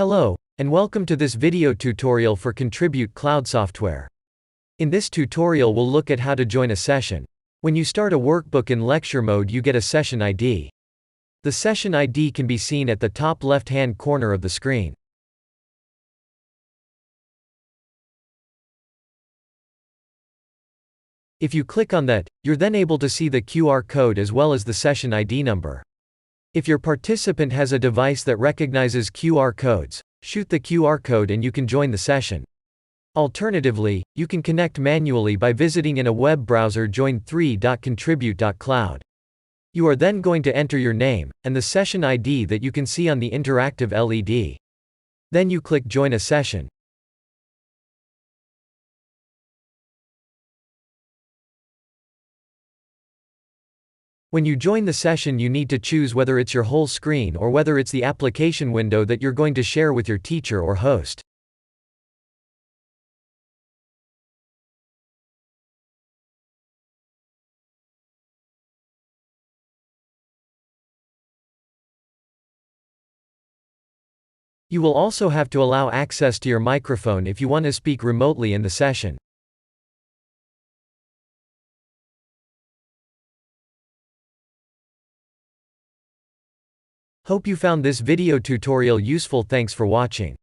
Hello, and welcome to this video tutorial for Contribute Cloud Software. In this tutorial we'll look at how to join a session. When you start a workbook in lecture mode you get a session ID. The session ID can be seen at the top left-hand corner of the screen. If you click on that, you're then able to see the QR code as well as the session ID number. If your participant has a device that recognizes QR codes, shoot the QR code and you can join the session. Alternatively, you can connect manually by visiting in a web browser join3.contribute.cloud. You are then going to enter your name, and the session ID that you can see on the interactive LED. Then you click Join a Session. When you join the session you need to choose whether it's your whole screen or whether it's the application window that you're going to share with your teacher or host. You will also have to allow access to your microphone if you want to speak remotely in the session. Hope you found this video tutorial useful. Thanks for watching.